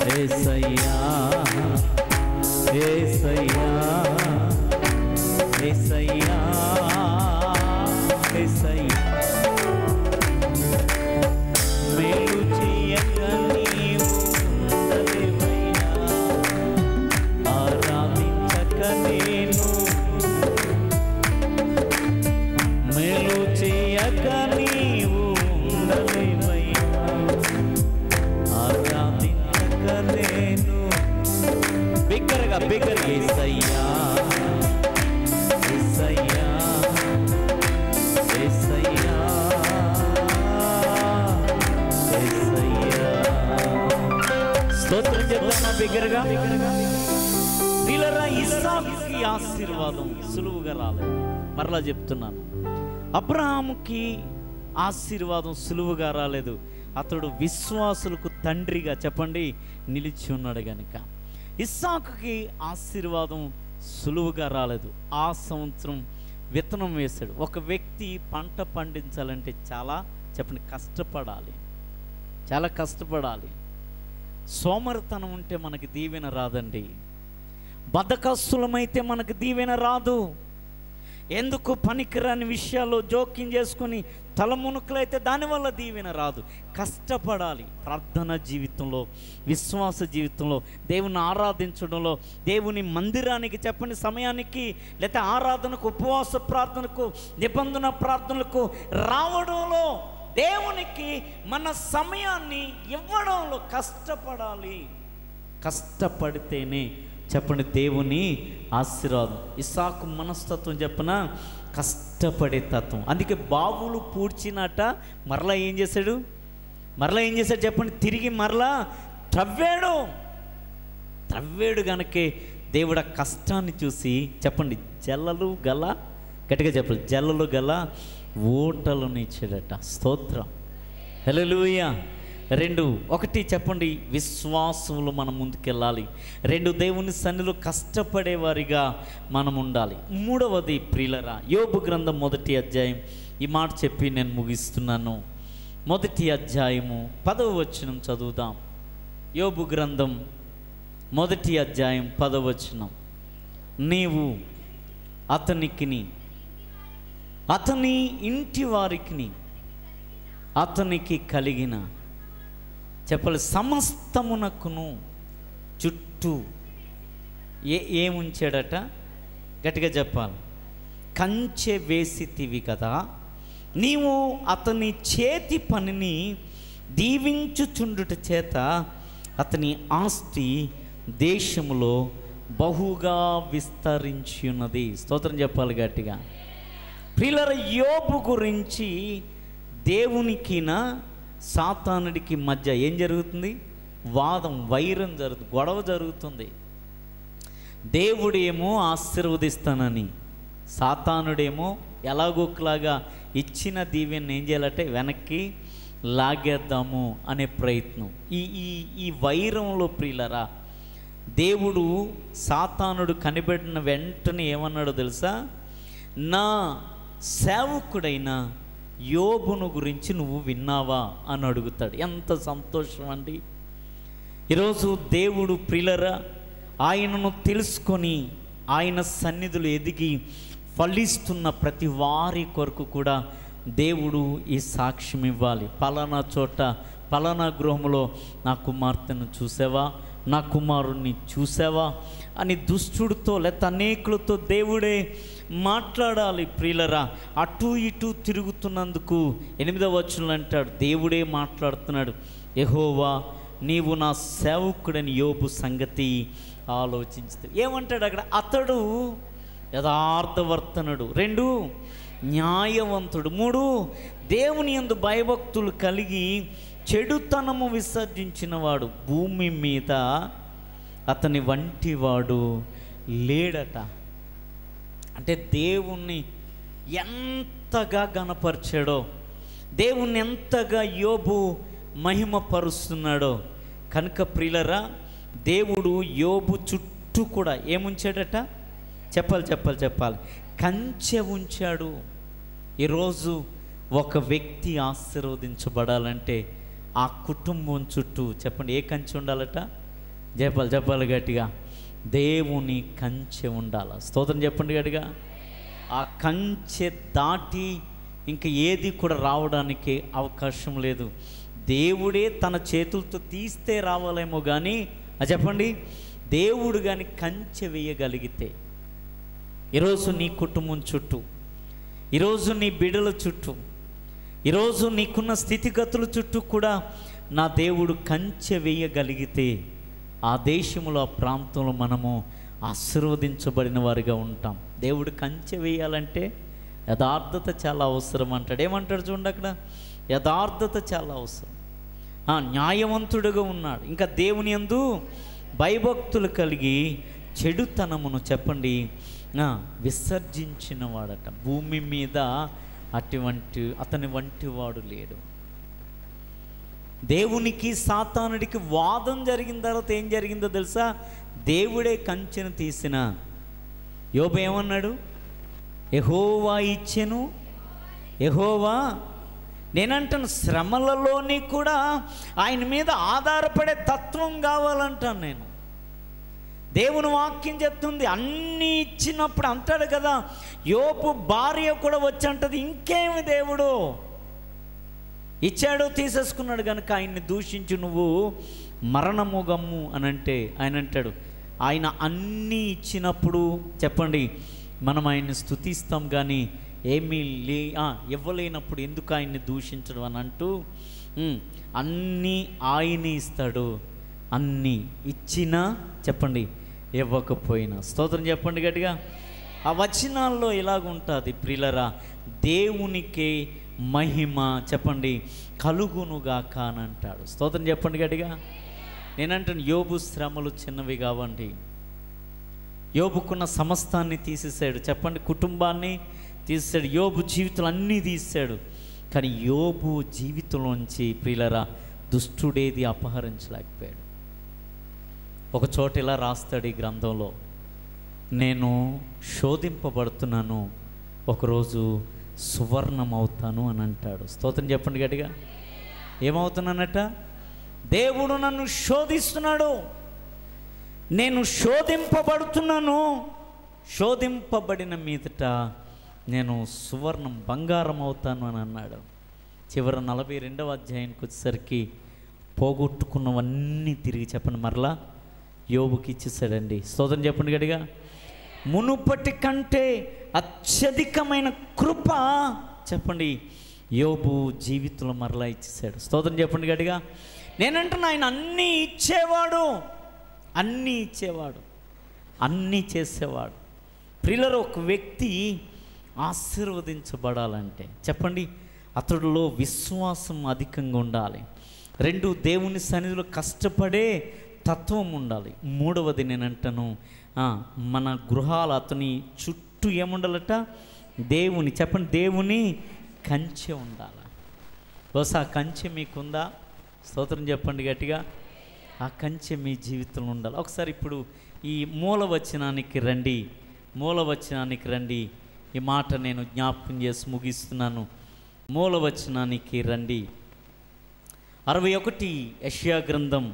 యేసయ్యా యేసయ్యా యేసయ్యా యేసయ్యా మేలు చేయక నీవు ఉండలేవయ్యా ఆరాధించక నేను మేలు చేయక నీవు ఉండలేవయ్యా ఆరాధించక నేను బిగ్గరగా యేసయ్యా యేసయ్యా యేసయ్యా యేసయ్యా స్తోత్రం చెప్తామా బిగ్గరగా వీళ్ళరా ఇస్సాకుకి ఆశీర్వాదం సులువుగా రాలేదు. మరలా చెప్తున్నాను, అబ్రహాముకి ఆశీర్వాదం సులువుగా రాలేదు. అతడు విశ్వాసులకు తండ్రిగా చెప్పండి నిలిచి ఉన్నాడు గనుక. ఇస్సాకుకి ఆశీర్వాదం సులువుగా రాలేదు. ఆ సంవత్సరం విత్తనం వేశాడు. ఒక వ్యక్తి పంట పండించాలంటే చాలా చెప్పండి కష్టపడాలి, చాలా కష్టపడాలి. సోమరితనం ఉంటే మనకి దీవెన రాదండి. బద్ధకస్తులమైతే మనకు దీవెన రాదు. ఎందుకు పనికిరాని విషయాల్లో జోక్యం చేసుకుని తలమునుకులైతే దానివల్ల దీవెన రాదు. కష్టపడాలి. ప్రార్థన జీవితంలో, విశ్వాస జీవితంలో, దేవుని ఆరాధించడంలో, దేవుని మందిరానికి చెప్పని సమయానికి లేకపోతే ఆరాధనకు, ఉపవాస ప్రార్థనకు, నిబంధన ప్రార్థనలకు రావడంలో, దేవునికి మన సమయాన్ని ఇవ్వడంలో కష్టపడాలి. కష్టపడితేనే చెప్పండి దేవుని ఆశీర్వాదం. ఇస్సాకు మనస్తత్వం చెప్పన కష్టపడే తత్వం. అందుకే బావులు పూడ్చినట మరలా ఏం చేశాడు చెప్పండి, తిరిగి మరలా త్రవ్వేడు కనుకే దేవుడు ఆ కష్టాన్ని చూసి చెప్పండి జల్లలు గల గట్టిగా చెప్పండి జల్లలు గల ఓటలను ఇచ్చాడట. స్తోత్రం, హల్లెలూయా. 2 1 చెప్పండి విశ్వాసంలో మనం ముందుకెళ్ళాలి. 2 దేవుని సన్నిధిలో కష్టపడేవారిగా మనం ఉండాలి. 3వది ప్రియులరా, యోబు గ్రంథం 1వ అధ్యాయం. ఈ మాట చెప్పి నేను ముగిస్తున్నాను. 1వ అధ్యాయము 10వ వచనం చదువుదాం. యోబు గ్రంథం 1వ అధ్యాయం 10వ వచనం. నీవు అతనికిని అతని ఇంటి వారికిని అతనికి కలిగిన చెప్పాలి సమస్తమునకును చుట్టూ ఏముంచాడట గట్టిగా చెప్పాలి, కంచె వేసితివి కదా. నీవు అతని చేతి పనిని దీవించుచుండుట చేత అతని ఆస్తి దేశములో బహుగా విస్తరించి ఉన్నది. స్తోత్రం చెప్పాలి గట్టిగా. ప్రియులార, యోబు గురించి దేవునికినా సాతానుడికి మధ్య ఏం జరుగుతుంది? వాదం, వైరం జరుగుతుంది, గొడవ జరుగుతుంది. దేవుడేమో ఆశీర్వదిస్తానని, సాతానుడేమో ఎలాగోలాగా ఇచ్చిన దీవెని ఏం చేయాలంటే వెనక్కి లాగేద్దాము అనే ప్రయత్నం. ఈ వైరంలో ప్రియులరా, దేవుడు సాతానుడు కనిపెట్టిన వెంటనే ఏమన్నాడో తెలుసా? నా సేవకుడైన యోబును గురించి నువ్వు విన్నావా అని అడుగుతాడు. ఎంత సంతోషం అండి! ఈరోజు దేవుడు ప్రియులరా ఆయనను తెలుసుకొని ఆయన సన్నిధులు ఎదిగి ఫలిస్తున్న ప్రతి వారి కొరకు కూడా దేవుడు ఈ సాక్ష్యం ఇవ్వాలి. పలానా చోట పలానా గృహంలో నా కుమార్తెను చూసావా, నా కుమారుణ్ణి చూసావా అని దుష్టుడితో లేకపోతే అనేకులతో దేవుడే మాట్లాడాలి. ప్రియులరా, అటు ఇటు తిరుగుతున్నందుకు 8వ వచనంలో అంటాడు, దేవుడే మాట్లాడుతున్నాడు, యెహోవా నీవు నా సేవకుడని యోబు సంగతి ఆలోచించు. ఏమంటాడు అక్కడ? అతడు యథార్థవర్తనుడు, 2 న్యాయవంతుడు, 3 దేవుని యందు భయభక్తులు కలిగి చెడుతనము విసర్జించిన వాడు. భూమి మీద అతని వంటివాడు లేడట. అంటే దేవుణ్ణి ఎంతగా గణపరిచాడో, దేవుణ్ణి ఎంతగా యోబు మహిమపరుస్తున్నాడో. కనుక ప్రియులరా, దేవుడు యోబు చుట్టూ కూడా ఏముంచాడట? చెప్పాలి, కంచె ఉంచాడు. ఈరోజు ఒక వ్యక్తి ఆశీర్వదించబడాలంటే ఆ కుటుంబం చుట్టూ చెప్పండి ఏ కంచె ఉండాలట? చెప్పాలి గట్టిగా, దేవుని కంచె ఉండాలి. స్తోత్రం చెప్పండి గట్టిగా. ఆ కంచె దాటి ఇంక ఏది కూడా రావడానికి అవకాశం లేదు. దేవుడే తన చేతులతో తీస్తే రావాలేమో కానీ, చెప్పండి, దేవుడు కానీ కంచె వేయగలిగితే, ఈరోజు నీ కుటుంబం చుట్టూ, ఈరోజు నీ బిడ్డల చుట్టూ, ఈరోజు నీకున్న స్థితిగతుల చుట్టూ కూడా నా దేవుడు కంచె వేయగలిగితే ఆ దేశంలో, ఆ ప్రాంతంలో మనము ఆశీర్వదించబడిన వారిగా ఉంటాం. దేవుడు కంచె వేయాలంటే యథార్థత చాలా అవసరం అంటాడు. ఏమంటాడు చూడండి అక్కడ, యథార్థత చాలా అవసరం. న్యాయవంతుడుగా ఉన్నాడు, ఇంకా దేవుని యందు భయభక్తులు కలిగి చెడుతనమును చెప్పండి విసర్జించిన వాడట. భూమి మీద అతని వంటి వాడు లేడు. దేవునికి సాతానుడికి వాదం జరిగిన తర్వాత ఏం జరిగిందో తెలుసా? దేవుడే కంచెను తీసిన. యోబు ఏమన్నాడు? యెహోవా ఇచ్చెను, యెహోవా. నేనంటాను, శ్రమలలోని కూడా ఆయన మీద ఆధారపడే తత్వం కావాలంటాను నేను. దేవుని వాక్యం చెప్తుంది, అన్నీ ఇచ్చినప్పుడు అంటాడు కదా, యోబు భార్య కూడా వచ్చి అంటది, ఇంకేమి దేవుడు ఇచ్చాడో తీసేసుకున్నాడు కనుక ఆయన్ని దూషించి నువ్వు మరణముగమ్ము అని అంటే, ఆయన అంటాడు, ఆయన అన్నీ ఇచ్చినప్పుడు చెప్పండి మనం ఆయన్ని స్తుతిస్తాం, కానీ ఏమీ ఇవ్వలేనప్పుడు ఎందుకు ఆయన్ని దూషించడం అని అంటూ, అన్నీ ఆయనే ఇస్తాడు, అన్నీ ఇచ్చినా చెప్పండి ఇవ్వకపోయినా. స్తోత్రం చెప్పండి గట్టిగా. ఆ వచనాల్లో ఇలాగుంటుంది ప్రియులరా, దేవునికే మహిమ చెప్పండి కలుగునుగాక అని అంటాడు. స్తోత్రం చెప్పండి గట్టిగా. నేనంటాను, యోబు శ్రమలు చిన్నవి కావండి. యోబుకున్న సమస్తాన్ని తీసేశాడు, చెప్పండి కుటుంబాన్ని తీసేశాడు, యోబు జీవితంలో అన్నీ తీసాడు. కానీ యోబు జీవితంలోంచి ప్రియులరా దుష్టుడేది అపహరించలేకపోయాడు. ఒక చోట ఇలా రాస్తాడు ఈ గ్రంథంలో, నేను శోధింపబడుతున్నాను, ఒకరోజు సువర్ణం అవుతాను అని అంటాడు. స్తోత్రం చెప్పండి గట్టిగా. ఏమవుతున్నానట? దేవుడు నన్ను శోధిస్తున్నాడు, నేను శోధింపబడుతున్నాను, శోధింపబడిన మీదట నేను సువర్ణం బంగారం అవుతాను అని అన్నాడు. చివరి 42వ అధ్యాయానికి వచ్చేసరికి పోగొట్టుకున్నవన్నీ తిరిగి చెప్పండి మరలా యోబుకి ఇచ్చేసాడండి. స్తోత్రం చెప్పండి గట్టిగా. మునుపటి కంటే అత్యధికమైన కృప చెప్పండి యోబు జీవితంలో మరలా ఇచ్చేసాడు. స్తోత్రం చెప్పండి గట్టిగా. నేనంటున్నా, ఆయన అన్నీ ఇచ్చేవాడు, అన్నీ ఇచ్చేవాడు, అన్నీ చేసేవాడు. ప్రియులరు, ఒక వ్యక్తి ఆశీర్వదించబడాలంటే చెప్పండి అతడిలో విశ్వాసం అధికంగా ఉండాలి. 2 దేవుని సన్నిధిలో కష్టపడే తత్వం ఉండాలి. 3వది నేనంటాను, మన గృహాలు అతని చుట్టూ ఏముండాలట? దేవుని చెప్పండి దేవుని కంచె ఉండాలి. బహుశా ఆ కంచె మీకుందా? స్తోత్రం చెప్పండి గట్టిగా. ఆ కంచె మీ జీవితంలో ఉండాలి. ఒకసారి ఇప్పుడు ఈ మూలవచనానికి రండి. ఈ మాట నేను జ్ఞాపకం చేసి ముగిస్తున్నాను. మూలవచనానికి రండి. 61 యెషయా గ్రంథం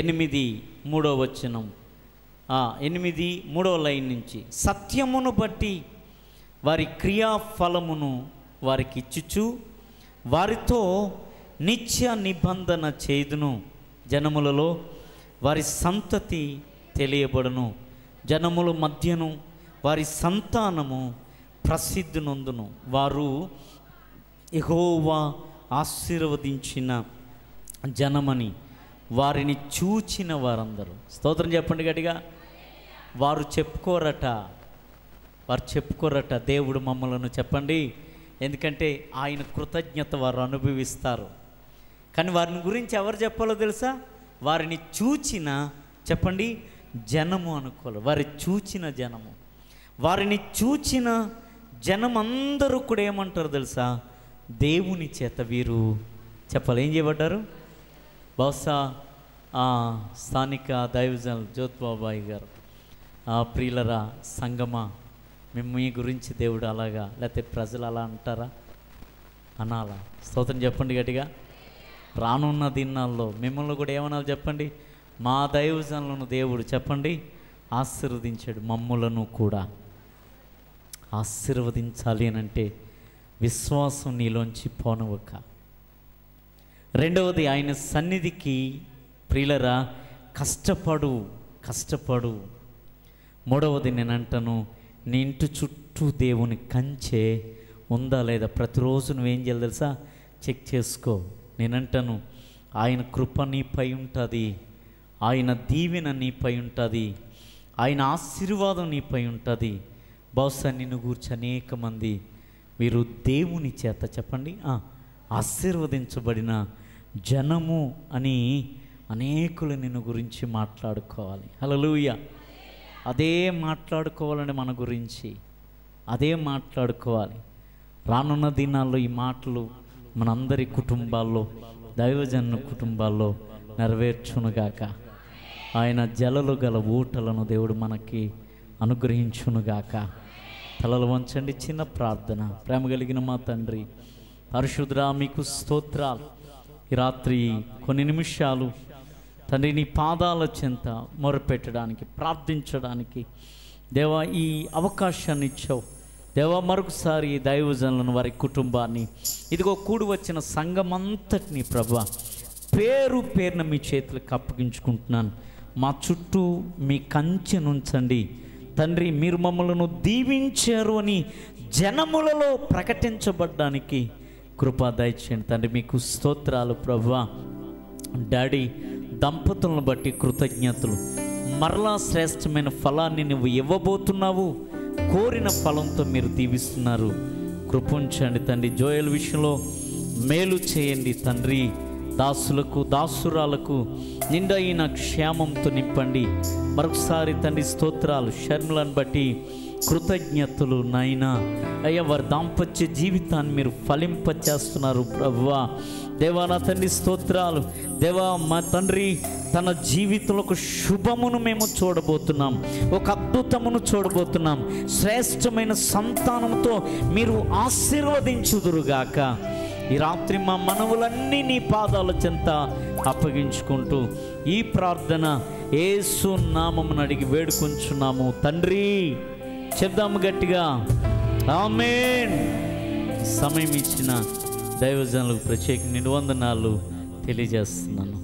8 3వ వచనం, 8 3వ లైన్ నుంచి, సత్యమును బట్టి వారి క్రియాఫలమును వారికి ఇచ్చుచు వారితో నిత్య నిబంధన చేయుదును, జనములలో వారి సంతతి తెలియబడును, జనముల మధ్యను వారి సంతానము ప్రసిద్ధి నొందును, వారు యెహోవా ఆశీర్వదించిన జనమని వారిని చూచిన వారందరూ. స్తోత్రం చెప్పండి గట్టిగా. వారు చెప్పుకోరట దేవుడు మమ్మలను చెప్పండి, ఎందుకంటే ఆయన కృతజ్ఞత వారు అనుభవిస్తారు. కానీ వారిని గురించి ఎవరు చెప్పాలో తెలుసా? వారిని చూచిన చెప్పండి జనము అనుకోవాలి, వారి చూచిన జనము. వారిని చూచిన జనం అందరూ కూడా ఏమంటారు తెలుసా? దేవుని చేత వీరు చెప్పాలి ఏం చేయబడ్డారు. బహుశా స్థానిక దైవజనులు జ్యోతిబాబాయి గారు, ప్రియులరా సంగమా, మేము మీ గురించి దేవుడు అలాగా, లేకపోతే ప్రజలు అలా అంటారా? అనాలా? స్తోత్రం చెప్పండి గట్టిగా. రానున్న దినాల్లో మిమ్మల్ని కూడా ఏమనాలి చెప్పండి? మా దైవజనులను దేవుడు చెప్పండి ఆశీర్వదించాడు, మమ్ములను కూడా ఆశీర్వదించాలి అని అంటే విశ్వాసం నీలోంచి పోనవక. రెండవది, ఆయన సన్నిధికి ప్రియులరా కష్టపడు. మూడవది నేను అంటాను, నీ ఇంటి చుట్టూ దేవుని కంచె ఉందా లేదా ప్రతిరోజు నువ్వేం చేయాలి తెలుసా? చెక్ చేసుకో. నేనంటాను, ఆయన కృప నీపై ఉంటుంది, ఆయన దీవెన నీపై ఉంటుంది, ఆయన ఆశీర్వాదం నీపై ఉంటుంది. బహుశా నిన్ను గూర్చి అనేక మంది మీరు దేవుని చేత చెప్పండి ఆశీర్వదించబడిన జనము అని అనేకులు నిన్ను గురించి మాట్లాడుకోవాలి. హల్లెలూయా. అదే మాట్లాడుకోవాలని మన గురించి అదే మాట్లాడుకోవాలి. రానున్న దినాల్లో ఈ మాటలు మనందరి కుటుంబాల్లో, దైవజన కుటుంబాల్లో నెరవేర్చునుగాక. ఆయన జలలు గల ఊటలను దేవుడు మనకి అనుగ్రహించునుగాక. తలలు వంచండి, చిన్న ప్రార్థన. ప్రేమ కలిగిన మా తండ్రి పరిశుద్ధుడా, మీకు స్తోత్రాలు. ఈ రాత్రి కొన్ని నిమిషాలు తండ్రి నీ పాదాల చెంత మొరపెట్టడానికి, ప్రార్థించడానికి దేవా ఈ అవకాశాన్ని ఇచ్చావు. దేవా మరొకసారి ఈ దైవజనులను, వారి కుటుంబాన్ని, ఇదిగో కూడి వచ్చిన సంఘమంతటిని ప్రభువా పేరు పేరున మీ చేతులకు అప్పగించుకుంటున్నాను. మా చుట్టూ మీ కంచెనుంచండి తండ్రి. మీరు మమ్మలను దీవించారు అని జనములలో ప్రకటించబడ్డానికి కృప దయచేయండి తండ్రి. మీకు స్తోత్రాలు ప్రభువా. డాడీ, దంపతులను బట్టి కృతజ్ఞతలు. మరలా శ్రేష్టమైన ఫలాన్ని నువ్వు ఇవ్వబోతున్నావు. కోరిన ఫలంతో మీరు దీవిస్తున్నారు. కృపించండి తండ్రి. జోయల్ విషయంలో మేలు చేయండి తండ్రి. దాసులకు దాసురాలకు నిండైన క్షేమంతో నింపండి. మరొకసారి తండ్రి స్తోత్రాలు. షర్మిలను బట్టి కృతజ్ఞతలు నాయనా. అయ్యా, వారి దాంపత్య జీవితాన్ని మీరు ఫలింపచేస్తున్నారు ప్రభువా. దేవా నా తండ్రి స్తోత్రాలు. దేవా మా తండ్రి తన జీవితంలో ఒక శుభమును మేము చూడబోతున్నాం, ఒక అద్భుతమును చూడబోతున్నాం. శ్రేష్టమైన సంతానంతో మీరు ఆశీర్వదించుదురుగాక. ఈ రాత్రి మా మనవులన్నీ నీ పాదాల చెంత అప్పగించుకుంటూ ఈ ప్రార్థన యేసు నామమున అడిగి వేడుకొంచున్నాము తండ్రి. చెప్దాము గట్టిగా ఆమేన్. సమయం ఇచ్చిన దైవజనులకు ప్రత్యేక వందనాలు తెలియజేస్తున్నాను.